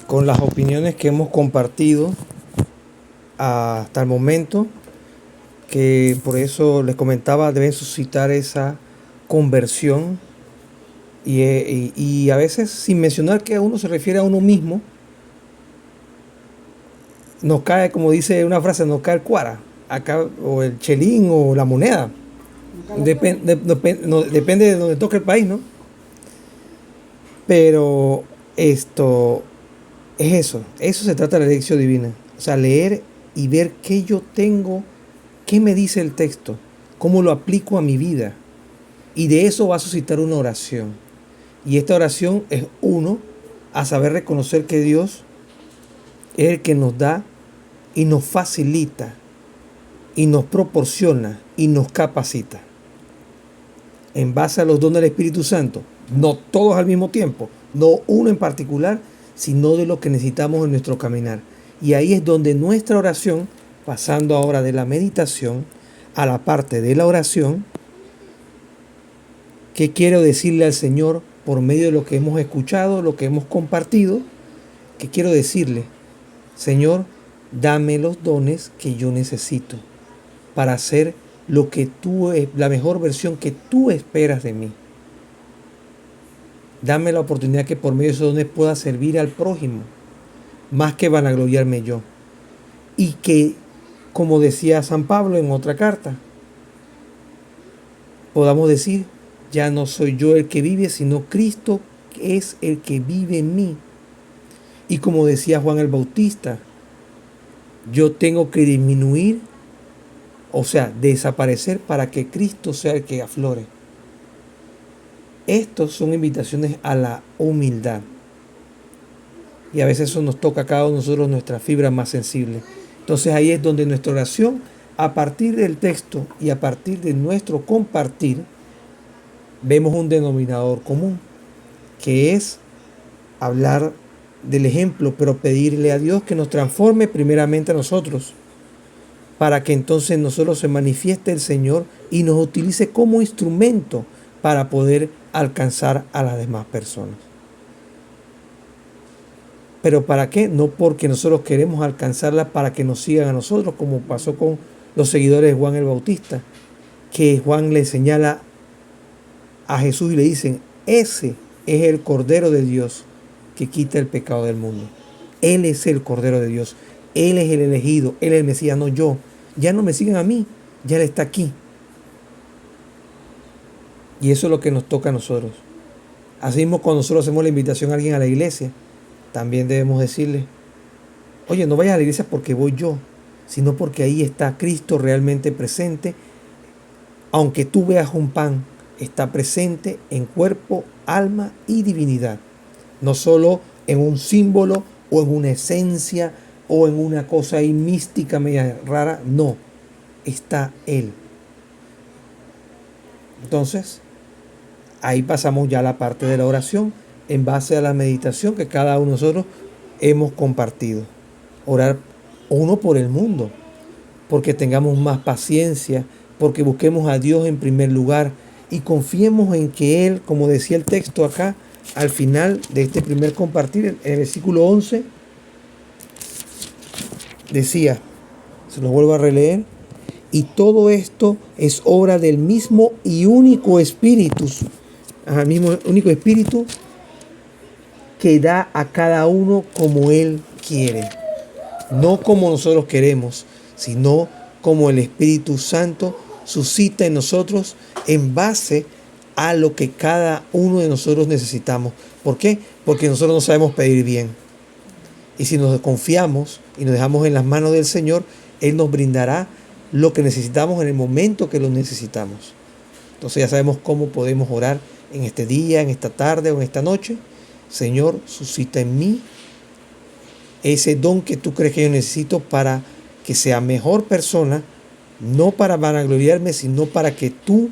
con las opiniones que hemos compartido hasta el momento, que por eso les comentaba, deben suscitar esa conversión y a veces, sin mencionar que a uno se refiere a uno mismo, nos cae, como dice una frase, nos cae el cuara, acá, o el chelín o la moneda. Depende de donde toque el país, ¿no? Pero esto es eso se trata de la lección divina. O sea, leer y ver qué yo tengo, qué me dice el texto, cómo lo aplico a mi vida. Y de eso va a suscitar una oración. Y esta oración es a saber reconocer que Dios es el que nos da y nos facilita y nos proporciona y nos capacita. En base a los dones del Espíritu Santo, no todos al mismo tiempo, no uno en particular, sino de lo que necesitamos en nuestro caminar. Y ahí es donde nuestra oración, pasando ahora de la meditación a la parte de la oración, ¿qué quiero decirle al Señor por medio de lo que hemos escuchado, lo que hemos compartido? ¿Qué quiero decirle? Señor, dame los dones que yo necesito para hacer la mejor versión que tú esperas de mí. Dame la oportunidad que por medio de esos dones pueda servir al prójimo, más que vanagloriarme yo. Y que, como decía San Pablo en otra carta, podamos decir, ya no soy yo el que vive, sino Cristo es el que vive en mí. Y como decía Juan el Bautista, yo tengo que disminuir, o sea, desaparecer para que Cristo sea el que aflore. Estos son invitaciones a la humildad. Y a veces eso nos toca a cada uno de nosotros nuestra fibra más sensible. Entonces ahí es donde nuestra oración, a partir del texto y a partir de nuestro compartir, vemos un denominador común, que es hablar del ejemplo, pero pedirle a Dios que nos transforme primeramente a nosotros, para que entonces nosotros se manifieste el Señor y nos utilice como instrumento para poder alcanzar a las demás personas. ¿Pero para qué? No porque nosotros queremos alcanzarlas para que nos sigan a nosotros, como pasó con los seguidores de Juan el Bautista, que Juan le señala a Jesús y le dicen, ese es el Cordero de Dios que quita el pecado del mundo. Él es el Cordero de Dios. Él es el elegido. Él es el Mesías, no yo. Ya no me siguen a mí. Ya Él está aquí. Y eso es lo que nos toca a nosotros. Así mismo, cuando nosotros hacemos la invitación a alguien a la iglesia, también debemos decirle, oye, no vayas a la iglesia porque voy yo, sino porque ahí está Cristo realmente presente. Aunque tú veas un pan, está presente en cuerpo, alma y divinidad. No solo en un símbolo o en una esencia o en una cosa ahí mística media rara. No, está Él. Entonces, ahí pasamos ya a la parte de la oración en base a la meditación que cada uno de nosotros hemos compartido. Orar uno por el mundo, porque tengamos más paciencia, porque busquemos a Dios en primer lugar y confiemos en que Él, como decía el texto acá, al final de este primer compartir, en el versículo 11, decía, se lo vuelvo a releer, y todo esto es obra del mismo y único Espíritu, único Espíritu que da a cada uno como Él quiere. no como nosotros queremos, sino como el Espíritu Santo suscita en nosotros en base a lo que cada uno de nosotros necesitamos. ¿Por qué? Porque nosotros no sabemos pedir bien. Y si nos confiamos y nos dejamos en las manos del Señor, Él nos brindará lo que necesitamos en el momento que lo necesitamos. Entonces ya sabemos cómo podemos orar en este día, en esta tarde o en esta noche. Señor, suscita en mí ese don que tú crees que yo necesito para que sea mejor persona, no para vanagloriarme, sino para que tú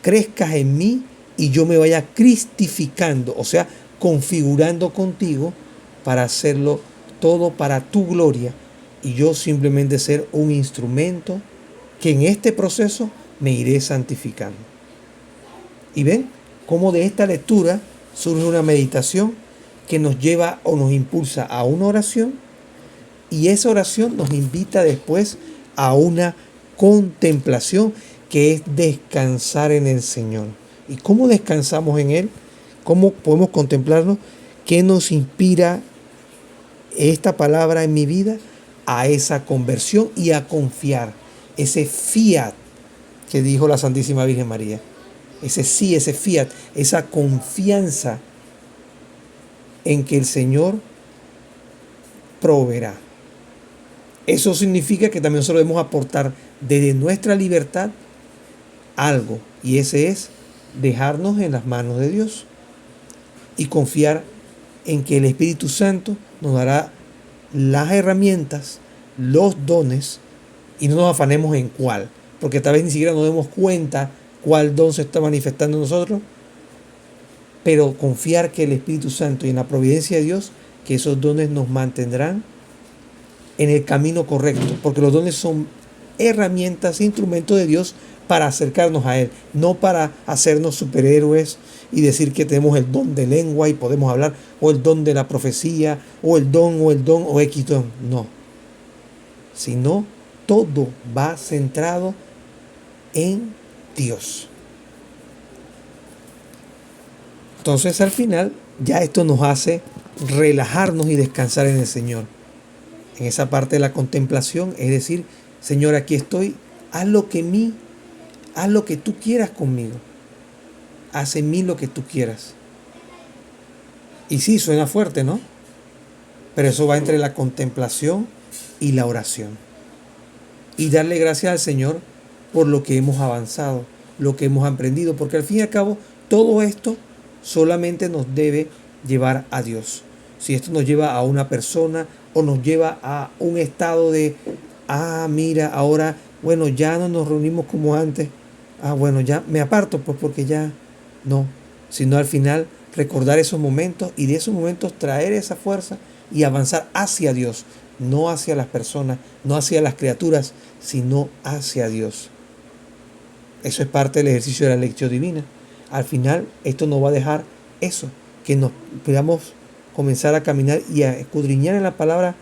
crezcas en mí y yo me vaya cristificando, o sea, configurando contigo para hacerlo todo para tu gloria y yo simplemente ser un instrumento que en este proceso me iré santificando. Y ven cómo de esta lectura surge una meditación que nos lleva o nos impulsa a una oración y esa oración nos invita después a una contemplación que es descansar en el Señor. ¿Y cómo descansamos en Él? ¿Cómo podemos contemplarlo? ¿Qué nos inspira esta palabra en mi vida? A esa conversión y a confiar. Ese fiat que dijo la Santísima Virgen María. Ese sí, ese fiat, esa confianza en que el Señor proveerá. Eso significa que también nosotros debemos aportar desde nuestra libertad algo, y ese es dejarnos en las manos de Dios y confiar en que el Espíritu Santo nos dará las herramientas, los dones, y no nos afanemos en cuál, porque tal vez ni siquiera nos demos cuenta cuál don se está manifestando en nosotros, pero confiar que el Espíritu Santo y en la providencia de Dios, que esos dones nos mantendrán en el camino correcto, porque los dones son herramientas, instrumentos de Dios para acercarnos a Él, no para hacernos superhéroes y decir que tenemos el don de lengua y podemos hablar, o el don de la profecía, o el don, o X don. No. Sino todo va centrado en Dios. Entonces al final ya esto nos hace relajarnos y descansar en el Señor. En esa parte de la contemplación, es decir, Señor, aquí estoy, haz lo que tú quieras conmigo. Haz en mí lo que tú quieras. Y sí, suena fuerte, ¿no? Pero eso va entre la contemplación y la oración. Y darle gracias al Señor por lo que hemos avanzado, lo que hemos aprendido, porque al fin y al cabo todo esto solamente nos debe llevar a Dios. Si esto nos lleva a una persona o nos lleva a un estado de, mira, ahora, bueno, ya no nos reunimos como antes, bueno, ya me aparto, pues porque ya no, sino al final recordar esos momentos y de esos momentos traer esa fuerza y avanzar hacia Dios, no hacia las personas, no hacia las criaturas, sino hacia Dios. Eso es parte del ejercicio de la lección divina. Al final, esto nos va a dejar eso, que nos podamos comenzar a caminar y a escudriñar en la palabra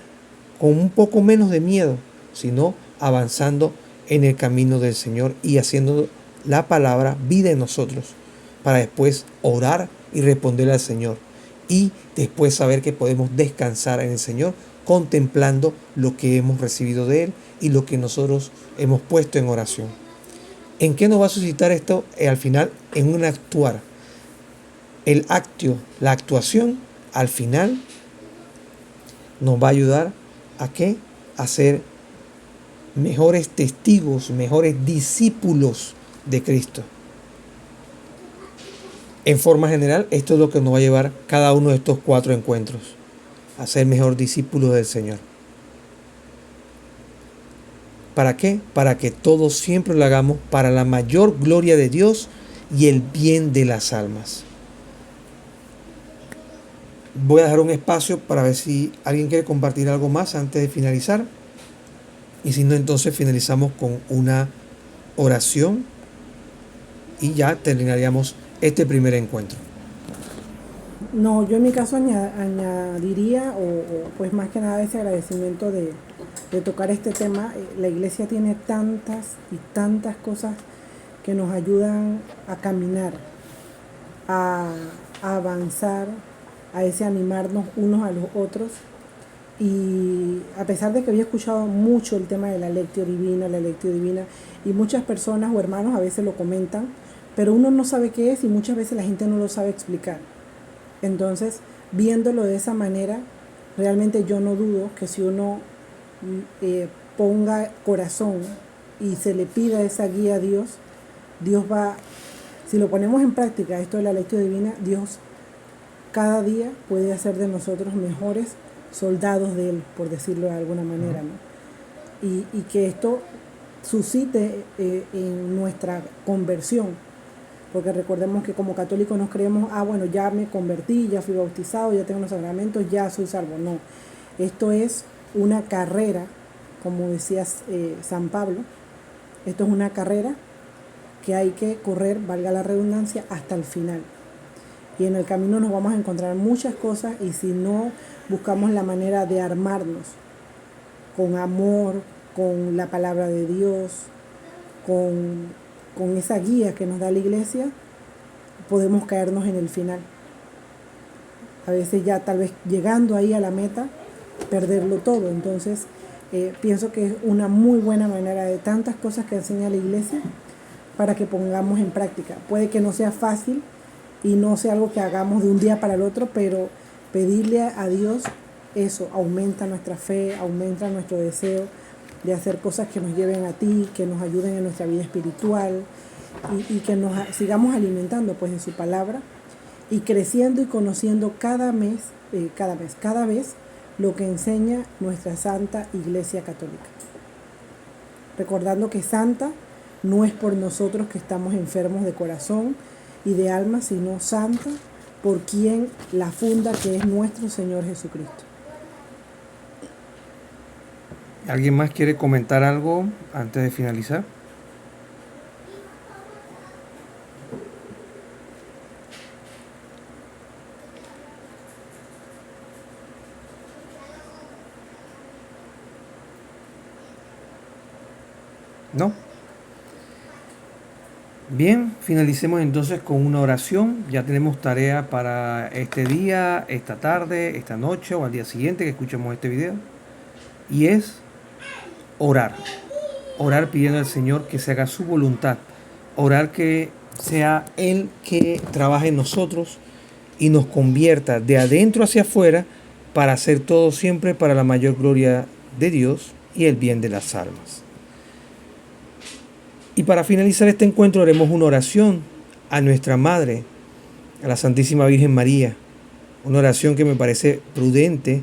con un poco menos de miedo, sino avanzando en el camino del Señor y haciendo la palabra vida en nosotros, para después orar y responderle al Señor. Y después saber que podemos descansar en el Señor, contemplando lo que hemos recibido de Él y lo que nosotros hemos puesto en oración. ¿En qué nos va a suscitar esto? Al final, en un actuar. El actio, la actuación, al final, nos va a ayudar ¿a qué? A ser mejores testigos, mejores discípulos de Cristo. En forma general, esto es lo que nos va a llevar cada uno de estos 4 encuentros, a ser mejor discípulos del Señor. ¿Para qué? Para que todos siempre lo hagamos para la mayor gloria de Dios y el bien de las almas. Voy a dejar un espacio para ver si alguien quiere compartir algo más antes de finalizar. Y si no, entonces finalizamos con una oración y ya terminaríamos este primer encuentro. No, yo en mi caso añadiría, o pues más que nada ese agradecimiento de tocar este tema. La iglesia tiene tantas y tantas cosas que nos ayudan a caminar, a avanzar, a ese animarnos unos a los otros. Y a pesar de que había escuchado mucho el tema de la lectio divina, y muchas personas o hermanos a veces lo comentan, pero uno no sabe qué es y muchas veces la gente no lo sabe explicar. Entonces, viéndolo de esa manera, realmente yo no dudo que si uno ponga corazón y se le pida esa guía a Dios, Dios va, si lo ponemos en práctica, esto de la lectio divina, Dios cada día puede hacer de nosotros mejores soldados de Él, por decirlo de alguna manera, ¿no? Y que esto suscite en nuestra conversión, porque recordemos que como católicos nos creemos, bueno, ya me convertí, ya fui bautizado, ya tengo los sacramentos, ya soy salvo. No, esto es una carrera, como decía San Pablo, esto es una carrera que hay que correr, valga la redundancia, hasta el final. Y en el camino nos vamos a encontrar muchas cosas, y si no buscamos la manera de armarnos con amor, con la palabra de Dios, con esa guía que nos da la iglesia, podemos caernos en el final. A veces ya tal vez llegando ahí a la meta, perderlo todo. Entonces pienso que es una muy buena manera de tantas cosas que enseña la iglesia para que pongamos en práctica. Puede que no sea fácil y no sea algo que hagamos de un día para el otro, pero pedirle a Dios eso aumenta nuestra fe, aumenta nuestro deseo de hacer cosas que nos lleven a ti, que nos ayuden en nuestra vida espiritual, y que nos sigamos alimentando pues de su palabra y creciendo y conociendo cada vez lo que enseña nuestra Santa Iglesia Católica. Recordando que santa no es por nosotros que estamos enfermos de corazón y de alma, sino santa por quien la funda, que es nuestro Señor Jesucristo. ¿Alguien más quiere comentar algo antes de finalizar? ¿No? Bien, finalicemos entonces con una oración. Ya tenemos tarea para este día, esta tarde, esta noche o al día siguiente que escuchemos este video. Y es orar. Orar pidiendo al Señor que se haga su voluntad. Orar que sea Él que trabaje en nosotros y nos convierta de adentro hacia afuera para hacer todo siempre para la mayor gloria de Dios y el bien de las almas. Y para finalizar este encuentro haremos una oración a nuestra Madre, a la Santísima Virgen María. Una oración que me parece prudente,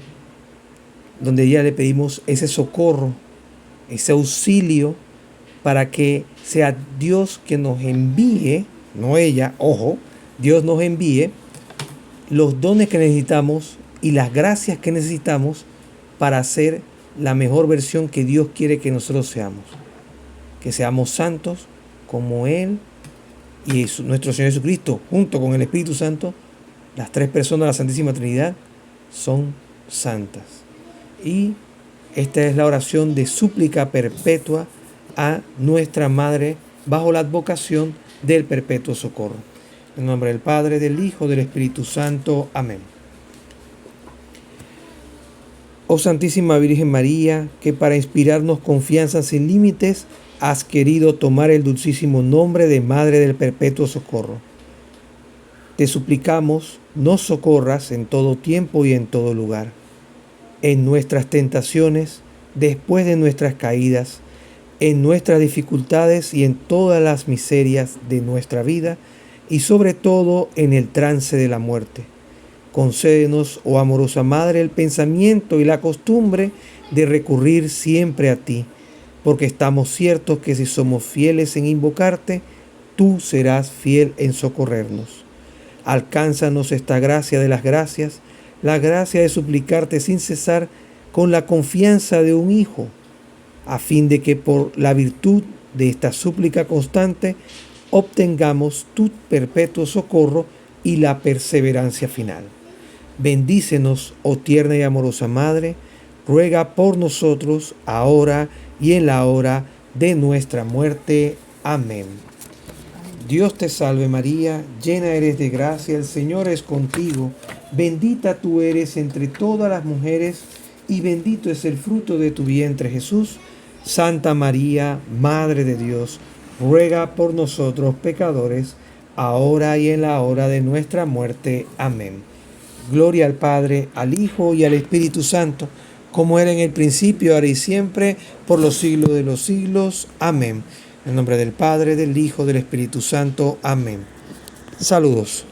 donde ya le pedimos ese socorro, ese auxilio, para que sea Dios que nos envíe, no ella, ojo, Dios nos envíe los dones que necesitamos y las gracias que necesitamos para ser la mejor versión que Dios quiere que nosotros seamos. Que seamos santos como Él y nuestro Señor Jesucristo, junto con el Espíritu Santo, las tres personas de la Santísima Trinidad son santas. Y esta es la oración de súplica perpetua a nuestra Madre bajo la advocación del perpetuo socorro. En nombre del Padre, del Hijo, del Espíritu Santo. Amén. Oh Santísima Virgen María, que para inspirarnos confianza sin límites has querido tomar el dulcísimo nombre de Madre del Perpetuo Socorro. Te suplicamos, nos socorras en todo tiempo y en todo lugar, en nuestras tentaciones, después de nuestras caídas, en nuestras dificultades y en todas las miserias de nuestra vida, y sobre todo en el trance de la muerte. Concédenos, oh amorosa Madre, el pensamiento y la costumbre de recurrir siempre a ti, porque estamos ciertos que si somos fieles en invocarte, tú serás fiel en socorrernos. Alcánzanos esta gracia de las gracias, la gracia de suplicarte sin cesar con la confianza de un hijo, a fin de que por la virtud de esta súplica constante obtengamos tu perpetuo socorro y la perseverancia final. Bendícenos, oh tierna y amorosa Madre, ruega por nosotros ahora y en la hora de nuestra muerte. Amén. Dios te salve María, llena eres de gracia, el Señor es contigo, bendita tú eres entre todas las mujeres y bendito es el fruto de tu vientre, Jesús. Santa María, Madre de Dios, ruega por nosotros pecadores, ahora y en la hora de nuestra muerte. Amén. Gloria al Padre, al Hijo y al Espíritu Santo, como era en el principio, ahora y siempre, por los siglos de los siglos. Amén. En el nombre del Padre, del Hijo, del Espíritu Santo. Amén. Saludos.